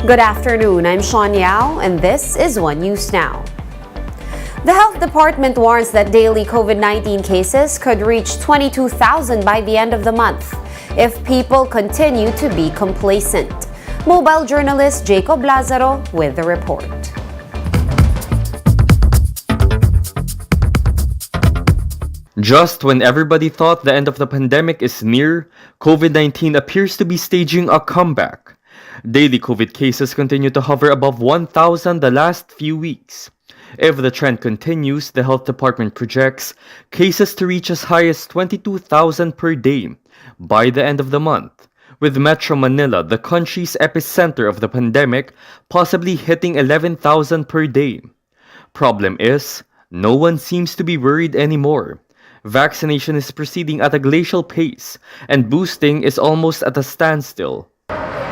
Good afternoon, I'm Sean Yao, and this is One News Now. The Health Department warns that daily COVID-19 cases could reach 22,000 by the end of the month if people continue to be complacent. Mobile journalist Jacob Lazaro with the report. Just when everybody thought the end of the pandemic is near, COVID-19 appears to be staging a comeback. Daily COVID cases continue to hover above 1,000 the last few weeks. If the trend continues, the Health Department projects cases to reach as high as 22,000 per day by the end of the month, with Metro Manila, the country's epicenter of the pandemic, possibly hitting 11,000 per day. Problem is, no one seems to be worried anymore. Vaccination is proceeding at a glacial pace, and boosting is almost at a standstill.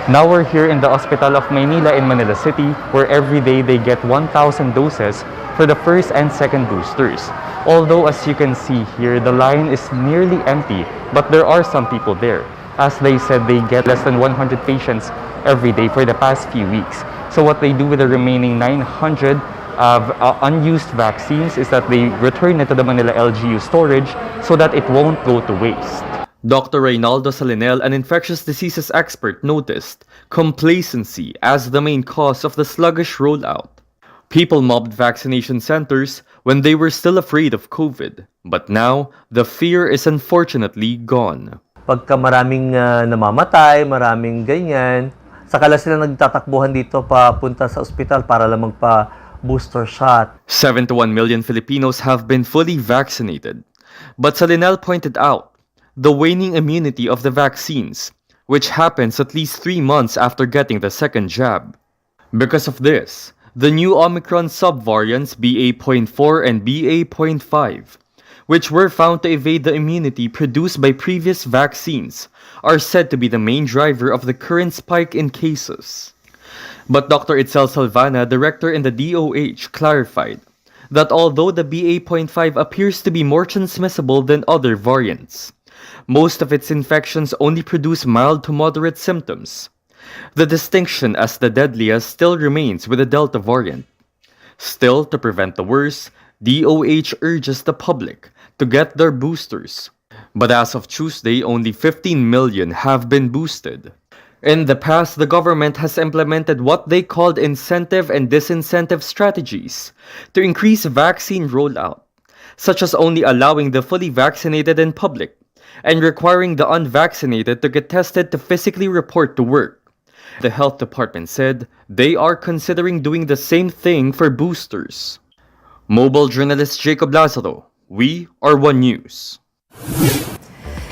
Now we're here in the Hospital of Maynila in Manila City, where every day they get 1,000 doses for the first and second boosters. Although, as you can see here, the line is nearly empty, but there are some people there. As they said, they get less than 100 patients every day for the past few weeks. So what they do with the remaining 900 unused vaccines is that they return it to the Manila LGU storage so that it won't go to waste. Dr. Reynaldo Salinel, an infectious diseases expert, noticed complacency as the main cause of the sluggish rollout. People mobbed vaccination centers when they were still afraid of COVID, but now the fear is unfortunately gone. Pagka maraming namamatay, maraming ganyan, saka lang sila nagtatakbuhan dito papunta sa ospital para lang magpa-booster shot. 71 million Filipinos have been fully vaccinated. But Salinel pointed out the waning immunity of the vaccines, which happens at least 3 months after getting the second jab. Because of this, the new Omicron subvariants BA.4 and BA.5, which were found to evade the immunity produced by previous vaccines, are said to be the main driver of the current spike in cases. But Dr. Itzel Salvana, director in the DOH, clarified that although the BA.5 appears to be more transmissible than other variants, most of its infections only produce mild to moderate symptoms. The distinction as the deadliest still remains with the Delta variant. Still, to prevent the worst, DOH urges the public to get their boosters. But as of Tuesday, only 15 million have been boosted. In the past, the government has implemented what they called incentive and disincentive strategies to increase vaccine rollout, such as only allowing the fully vaccinated in public and requiring the unvaccinated to get tested to physically report to work. The Health Department said they are considering doing the same thing for boosters. Mobile journalist Jacob Lazaro, we are One News.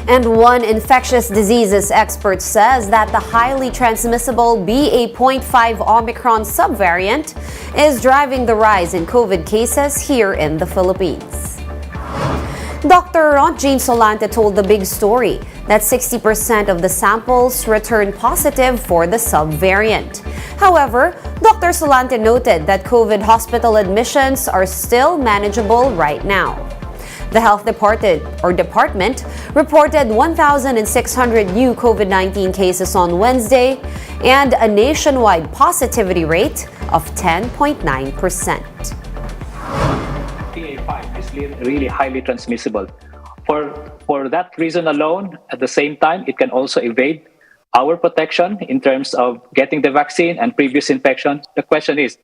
And one infectious diseases expert says that the highly transmissible BA.5 Omicron subvariant is driving the rise in COVID cases here in the Philippines. Dr. Jane Solante told The Big Story that 60% of the samples returned positive for the subvariant. However, Dr. Solante noted that COVID hospital admissions are still manageable right now. The Health Department reported 1,600 new COVID-19 cases on Wednesday and a nationwide positivity rate of 10.9%. BA.5 is really highly transmissible. For that reason alone, at the same time, it can also evade our protection in terms of getting the vaccine and previous infection. The question is,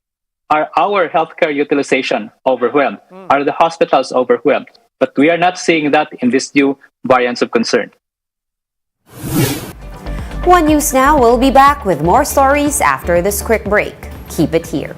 are our healthcare utilization overwhelmed? Are the hospitals overwhelmed? But we are not seeing that in these new variants of concern. One News Now will be back with more stories after this quick break. Keep it here.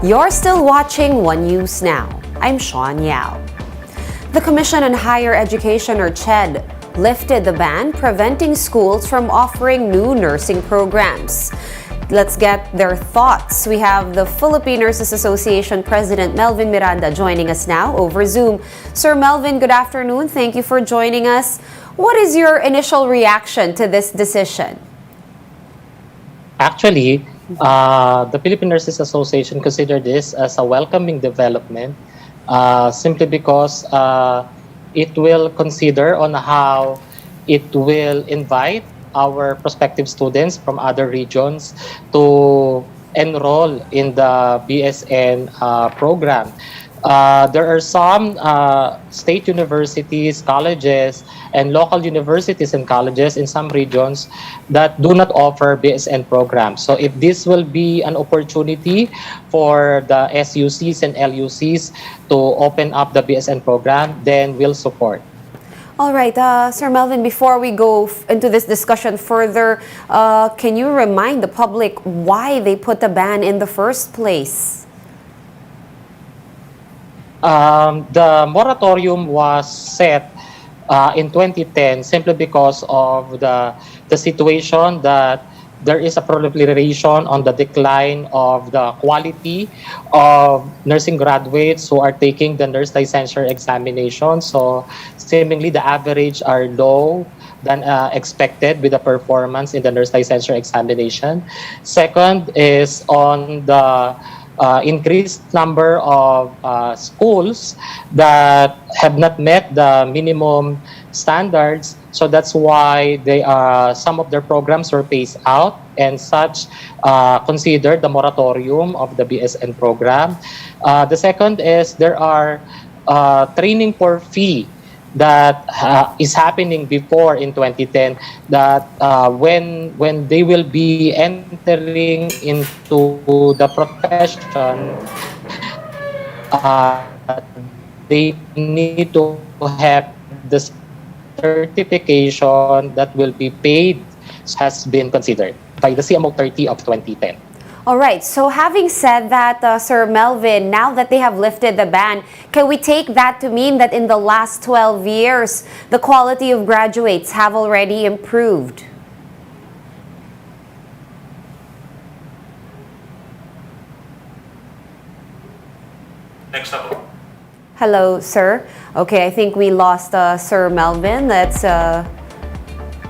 You're still watching One News Now. I'm Sean Yao. The Commission on Higher Education, or CHED, lifted the ban preventing schools from offering new nursing programs. Let's get their thoughts. We have the Philippine Nurses Association President Melvin Miranda joining us now over Zoom. Sir Melvin, good afternoon. Thank you for joining us. What is your initial reaction to this decision? Actually, the Philippine Nurses Association considered this as a welcoming development simply because it will consider on how it will invite our prospective students from other regions to enroll in the BSN program. There are some state universities, colleges, and local universities and colleges in some regions that do not offer BSN programs. So if this will be an opportunity for the SUCs and LUCs to open up the BSN program, then we'll support. All right, Sir Melvin, before we go into this discussion further, can you remind the public why they put the ban in the first place? The moratorium was set in 2010 simply because of the situation that there is a proliferation on the decline of the quality of nursing graduates who are taking the nurse licensure examination. So seemingly the average are low than expected with the performance in the nurse licensure examination. Second is on the increased number of schools that have not met the minimum standards. So that's why some of their programs were phased out and such considered the moratorium of the BSN program. The second is there are training for fee that is happening before in 2010 that when they will be entering into the profession, they need to have the certification that will be paid has been considered by the CMO 30 of 2010. All right, so having said that, Sir Melvin, now that they have lifted the ban, can we take that to mean that in the last 12 years, the quality of graduates have already improved? Next up. Hello, sir. Okay, I think we lost Sir Melvin. Let's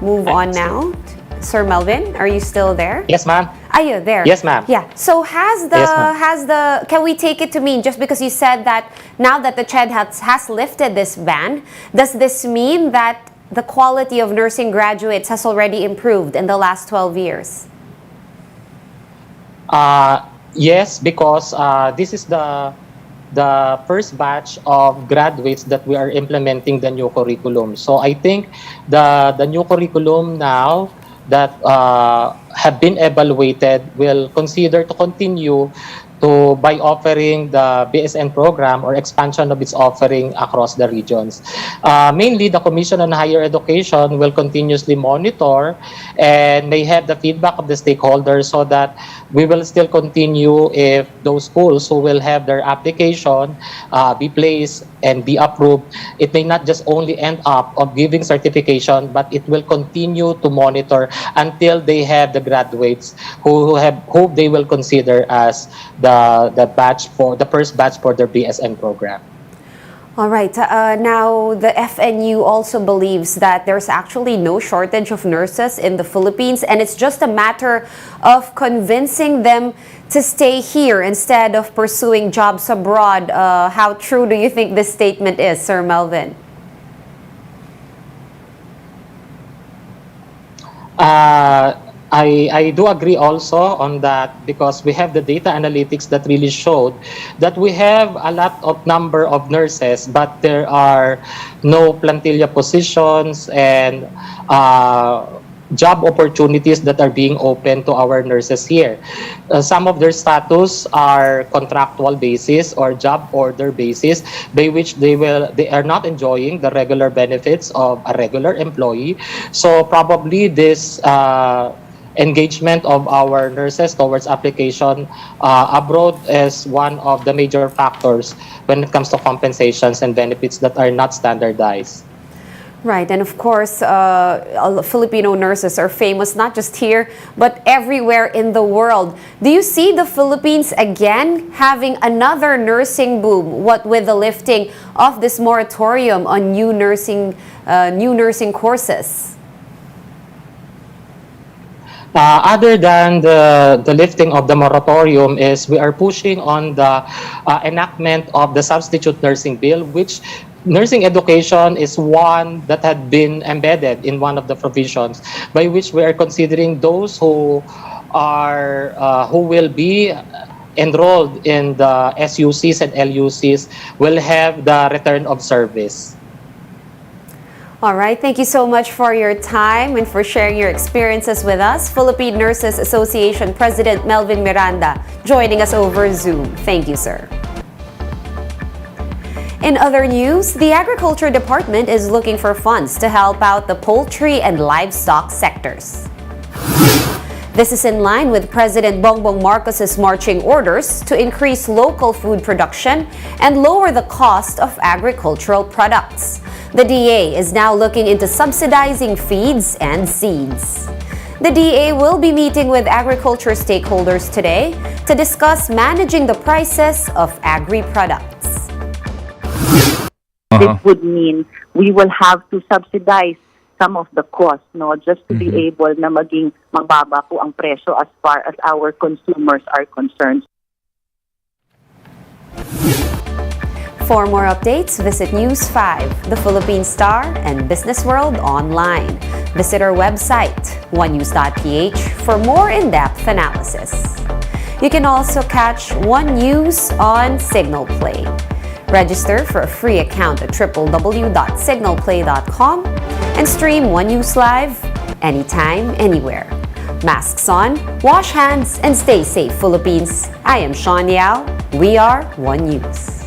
move on now. Sir Melvin, are you still there? Yes, ma'am. Are you there? Yes, ma'am. Yeah. So can we take it to mean, just because you said that now that the CHED has lifted this ban, does this mean that the quality of nursing graduates has already improved in the last 12 years? Yes, because this is the first batch of graduates that we are implementing the new curriculum. So I think the new curriculum now that have been evaluated will consider to continue by offering the BSN program or expansion of its offering across the regions. Mainly, the Commission on Higher Education will continuously monitor and may have the feedback of the stakeholders so that we will still continue if those schools who will have their application be placed and be approved. It may not just only end up of giving certification, but it will continue to monitor until they have the graduates who they will consider as the first batch for their BSN program. All right. Now, the FNU also believes that there's actually no shortage of nurses in the Philippines, and it's just a matter of convincing them to stay here instead of pursuing jobs abroad. How true do you think this statement is, Sir Melvin? I do agree also on that because we have the data analytics that really showed that we have a lot of number of nurses, but there are no plantilla positions and job opportunities that are being open to our nurses here. Some of their status are contractual basis or job order basis, by which they are not enjoying the regular benefits of a regular employee. So probably this engagement of our nurses towards application abroad is one of the major factors when it comes to compensations and benefits that are not standardized. Right, and of course, Filipino nurses are famous not just here, but everywhere in the world. Do you see the Philippines again having another nursing boom, what with the lifting of this moratorium on new nursing courses? Other than the lifting of the moratorium is we are pushing on the enactment of the substitute nursing bill, which nursing education is one that had been embedded in one of the provisions by which we are considering those who will be enrolled in the SUCs and LUCs will have the return of service. All right, thank you so much for your time and for sharing your experiences with us. Philippine Nurses Association President Melvin Miranda joining us over Zoom. Thank you, sir. In other news, the Agriculture Department is looking for funds to help out the poultry and livestock sectors. This is in line with President Bongbong Marcos's marching orders to increase local food production and lower the cost of agricultural products. The DA is now looking into subsidizing feeds and seeds. The DA will be meeting with agriculture stakeholders today to discuss managing the prices of agri-products. This would mean we will have to subsidize some of the costs, no, just to be able na maging mababa po ang presyo as far as our consumers are concerned. For more updates, visit News 5, The Philippine Star, and Business World online. Visit our website, onenews.ph, for more in-depth analysis. You can also catch One News on Signal Play. Register for a free account at www.signalplay.com and stream One News Live anytime, anywhere. Masks on, wash hands, and stay safe, Philippines. I am Sean Yao. We are One News.